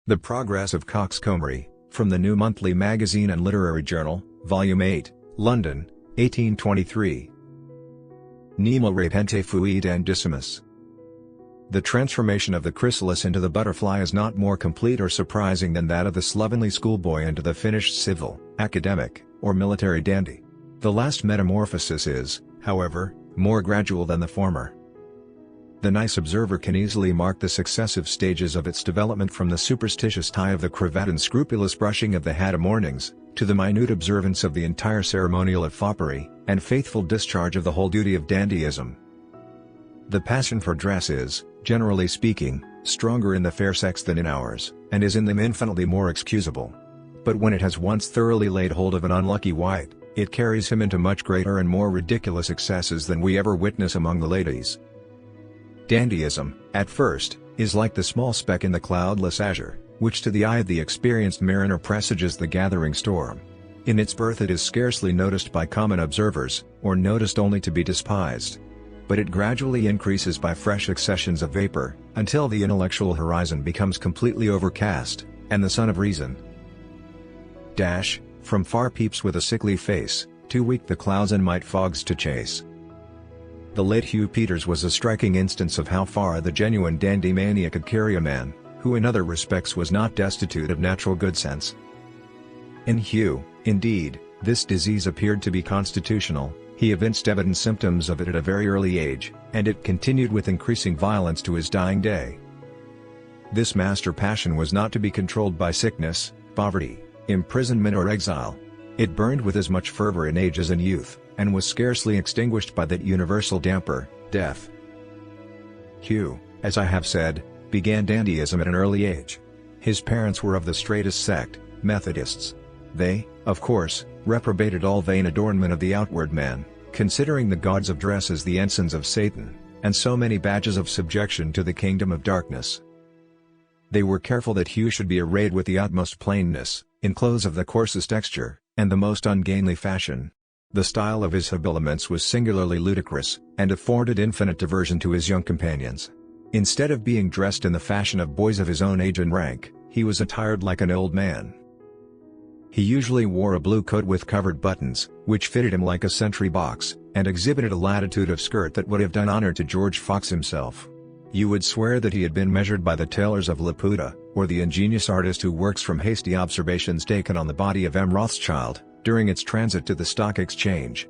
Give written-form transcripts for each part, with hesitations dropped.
The Progress of Coxcombry, from the New Monthly Magazine and Literary Journal, Volume 8, London, 1823. Nemo repente fuit andissimus. The transformation of the chrysalis into the butterfly is not more complete or surprising than that of the slovenly schoolboy into the finished civil, academic, or military dandy. The last metamorphosis is, however, more gradual than the former. The nice observer can easily mark the successive stages of its development from the superstitious tie of the cravat and scrupulous brushing of the hat of mornings, to the minute observance of the entire ceremonial of foppery, and faithful discharge of the whole duty of dandyism. The passion for dress is, generally speaking, stronger in the fair sex than in ours, and is in them infinitely more excusable. But when it has once thoroughly laid hold of an unlucky wight, it carries him into much greater and more ridiculous excesses than we ever witness among the ladies. Dandyism, at first, is like the small speck in the cloudless azure, which to the eye of the experienced mariner presages the gathering storm. In its birth it is scarcely noticed by common observers, or noticed only to be despised. But it gradually increases by fresh accessions of vapor, until the intellectual horizon becomes completely overcast, and the sun of reason from far peeps with a sickly face, too weak the clouds and might fogs to chase. The late Hugh Peters was a striking instance of how far the genuine dandy mania could carry a man, who in other respects was not destitute of natural good sense. In Hugh, indeed, this disease appeared to be constitutional. He evinced evident symptoms of it at a very early age, and it continued with increasing violence to his dying day. This master passion was not to be controlled by sickness, poverty, imprisonment or exile. It burned with as much fervor in age as in youth, and was scarcely extinguished by that universal damper, death. Hugh, as I have said, began dandyism at an early age. His parents were of the straitest sect, Methodists. They, of course, reprobated all vain adornment of the outward man, considering the gauds of dress as the ensigns of Satan, and so many badges of subjection to the kingdom of darkness. They were careful that Hugh should be arrayed with the utmost plainness, in clothes of the coarsest texture, and the most ungainly fashion. The style of his habiliments was singularly ludicrous, and afforded infinite diversion to his young companions. Instead of being dressed in the fashion of boys of his own age and rank, he was attired like an old man. He usually wore a blue coat with covered buttons, which fitted him like a sentry box, and exhibited a latitude of skirt that would have done honor to George Fox himself. You would swear that he had been measured by the tailors of Laputa, or the ingenious artist who works from hasty observations taken on the body of M. Rothschild, during its transit to the stock exchange.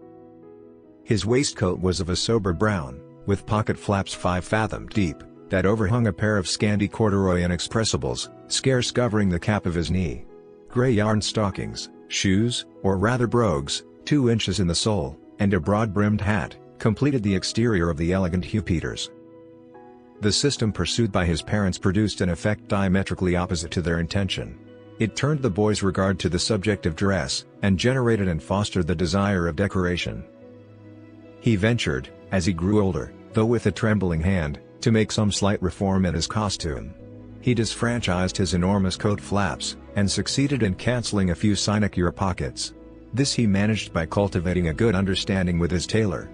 His waistcoat was of a sober brown, with pocket flaps 5 fathom deep, that overhung a pair of scanty corduroy inexpressibles, scarce covering the cap of his knee. Grey yarn stockings, shoes, or rather brogues, 2 inches in the sole, and a broad-brimmed hat, completed the exterior of the elegant Hugh Peters. The system pursued by his parents produced an effect diametrically opposite to their intention. It turned the boy's regard to the subject of dress, and generated and fostered the desire of decoration. He ventured, as he grew older, though with a trembling hand, to make some slight reform in his costume. He disfranchised his enormous coat flaps, and succeeded in cancelling a few sinecure pockets. This he managed by cultivating a good understanding with his tailor.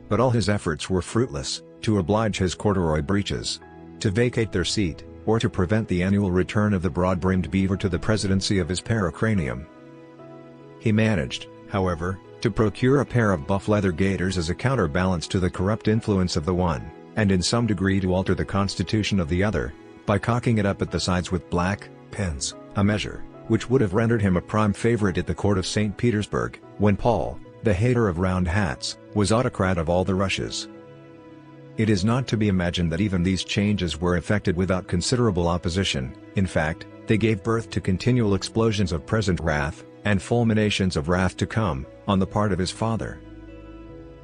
But all his efforts were fruitless, to oblige his corduroy breeches to vacate their seat, or to prevent the annual return of the broad-brimmed beaver to the presidency of his pericranium. He managed, however, to procure a pair of buff leather gaiters as a counterbalance to the corrupt influence of the one, and in some degree to alter the constitution of the other, by cocking it up at the sides with black pins, a measure which would have rendered him a prime favorite at the court of St. Petersburg, when Paul, the hater of round hats, was autocrat of all the Russias. It is not to be imagined that even these changes were effected without considerable opposition. In fact, they gave birth to continual explosions of present wrath, and fulminations of wrath to come, on the part of his father.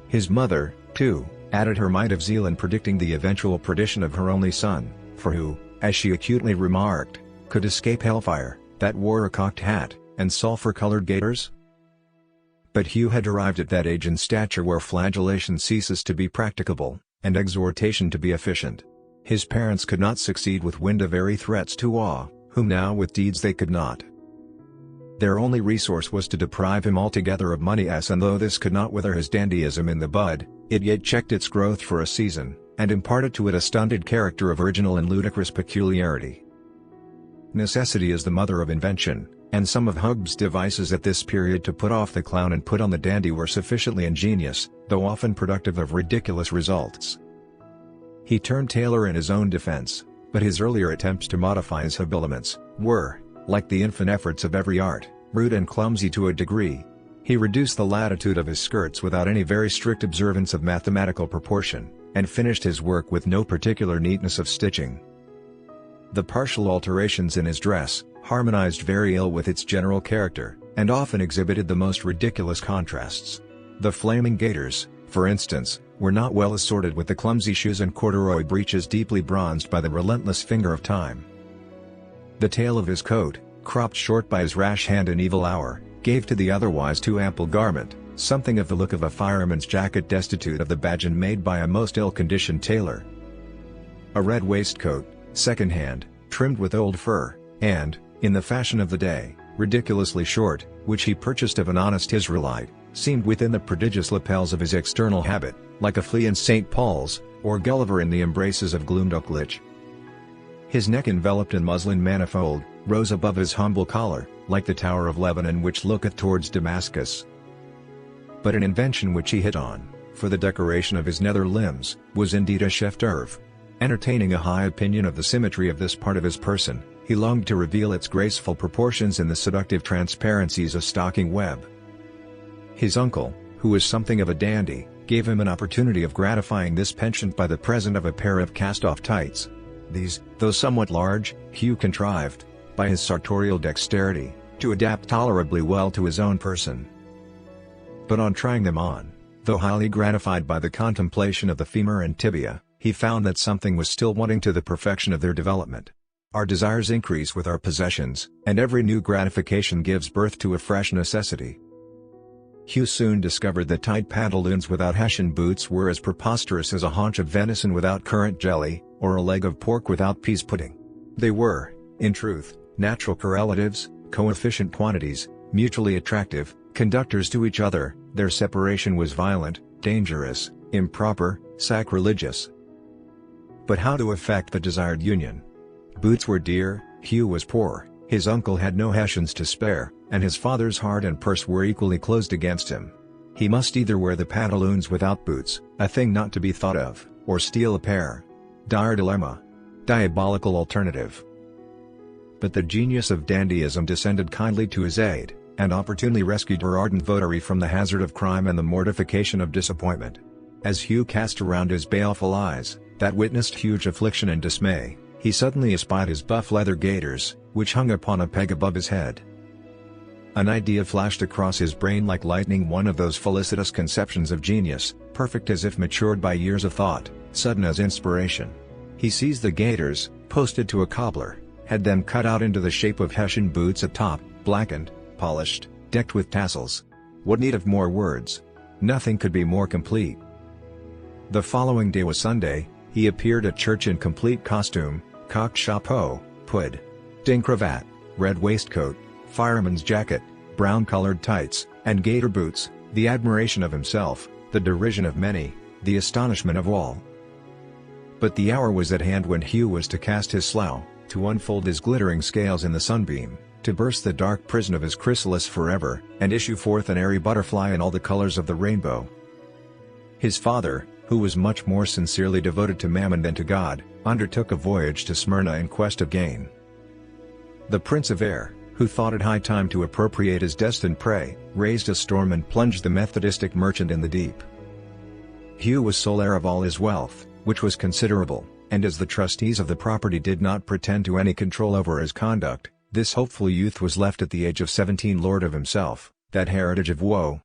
His mother, too, added her mite of zeal in predicting the eventual perdition of her only son, for who, as she acutely remarked, could escape hellfire, that wore a cocked hat, and sulphur-colored gaiters? But Hugh had arrived at that age and stature where flagellation ceases to be practicable, and exhortation to be efficient. His parents could not succeed with wind-of-airy threats to awe, whom now with deeds they could not. Their only resource was to deprive him altogether of money, and though this could not wither his dandyism in the bud, it yet checked its growth for a season, and imparted to it a stunted character of original and ludicrous peculiarity. Necessity is the mother of invention, and some of Hug's devices at this period to put off the clown and put on the dandy were sufficiently ingenious, though often productive of ridiculous results. He turned tailor in his own defense, but his earlier attempts to modify his habiliments were, like the infant efforts of every art, rude and clumsy to a degree. He reduced the latitude of his skirts without any very strict observance of mathematical proportion, and finished his work with no particular neatness of stitching. The partial alterations in his dress harmonized very ill with its general character, and often exhibited the most ridiculous contrasts. The flaming gaiters, for instance, were not well assorted with the clumsy shoes and corduroy breeches deeply bronzed by the relentless finger of time. The tail of his coat, cropped short by his rash hand in evil hour, gave to the otherwise too ample garment something of the look of a fireman's jacket destitute of the badge and made by a most ill-conditioned tailor. A red waistcoat, second-hand, trimmed with old fur, and, in the fashion of the day, ridiculously short, which he purchased of an honest Israelite, seemed within the prodigious lapels of his external habit, like a flea in St. Paul's, or Gulliver in the embraces of Glumdalclitch. His neck enveloped in muslin manifold, rose above his humble collar, like the Tower of Lebanon which looketh towards Damascus. But an invention which he hit on, for the decoration of his nether limbs, was indeed a chef d'oeuvre. Entertaining a high opinion of the symmetry of this part of his person, he longed to reveal its graceful proportions in the seductive transparencies of stocking web. His uncle, who was something of a dandy, gave him an opportunity of gratifying this penchant by the present of a pair of cast-off tights. These, though somewhat large, Hugh contrived, by his sartorial dexterity, to adapt tolerably well to his own person. But on trying them on, though highly gratified by the contemplation of the femur and tibia, he found that something was still wanting to the perfection of their development. Our desires increase with our possessions, and every new gratification gives birth to a fresh necessity. Hugh soon discovered that tight pantaloons without Hessian boots were as preposterous as a haunch of venison without currant jelly, or a leg of pork without peas pudding. They were, in truth, natural correlatives, coefficient quantities, mutually attractive, conductors to each other. Their separation was violent, dangerous, improper, sacrilegious. But how to effect the desired union? Boots were dear, Hugh was poor, his uncle had no Hessians to spare, and his father's heart and purse were equally closed against him. He must either wear the pantaloons without boots, a thing not to be thought of, or steal a pair. Dire dilemma. Diabolical alternative. But the genius of dandyism descended kindly to his aid, and opportunely rescued her ardent votary from the hazard of crime and the mortification of disappointment. As Hugh cast around his baleful eyes, that witnessed huge affliction and dismay, he suddenly espied his buff leather gaiters, which hung upon a peg above his head. An idea flashed across his brain like lightning, one of those felicitous conceptions of genius, perfect as if matured by years of thought, sudden as inspiration. He seized the gaiters, posted to a cobbler, had them cut out into the shape of Hessian boots at top, blackened, polished, decked with tassels. What need of more words? Nothing could be more complete. The following day was Sunday. He appeared at church in complete costume, cocked chapeau, hood, ding cravat, red waistcoat, fireman's jacket, brown-colored tights, and gaiter boots, the admiration of himself, the derision of many, the astonishment of all. But the hour was at hand when Hugh was to cast his slough, to unfold his glittering scales in the sunbeam, to burst the dark prison of his chrysalis forever, and issue forth an airy butterfly in all the colors of the rainbow. His father, who was much more sincerely devoted to Mammon than to God, undertook a voyage to Smyrna in quest of gain. The Prince of Air, who thought it high time to appropriate his destined prey, raised a storm and plunged the Methodistic merchant in the deep. Hugh was sole heir of all his wealth, which was considerable, and as the trustees of the property did not pretend to any control over his conduct, this hopeful youth was left at the age of 17 lord of himself, that heritage of woe.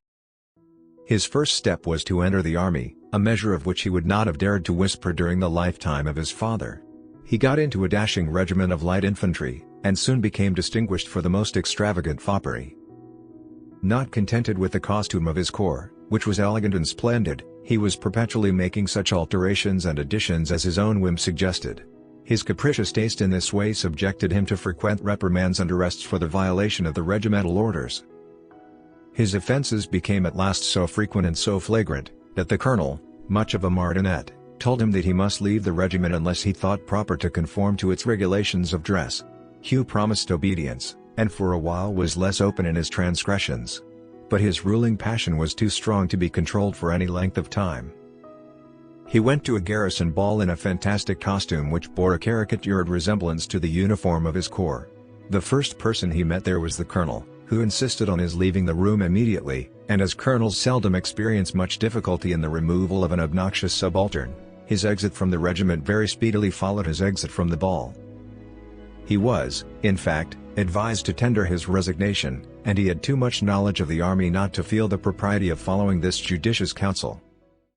His first step was to enter the army, a measure of which he would not have dared to whisper during the lifetime of his father. He got into a dashing regiment of light infantry, and soon became distinguished for the most extravagant foppery. Not contented with the costume of his corps, which was elegant and splendid, he was perpetually making such alterations and additions as his own whim suggested. His capricious taste in this way subjected him to frequent reprimands and arrests for the violation of the regimental orders. His offences became at last so frequent and so flagrant, that the colonel, much of a martinet, told him that he must leave the regiment unless he thought proper to conform to its regulations of dress. Hugh promised obedience, and for a while was less open in his transgressions. But his ruling passion was too strong to be controlled for any length of time. He went to a garrison ball in a fantastic costume which bore a caricatured resemblance to the uniform of his corps. The first person he met there was the colonel, who insisted on his leaving the room immediately, and as colonels seldom experience much difficulty in the removal of an obnoxious subaltern, his exit from the regiment very speedily followed his exit from the ball. He was, in fact, advised to tender his resignation, and he had too much knowledge of the army not to feel the propriety of following this judicious counsel.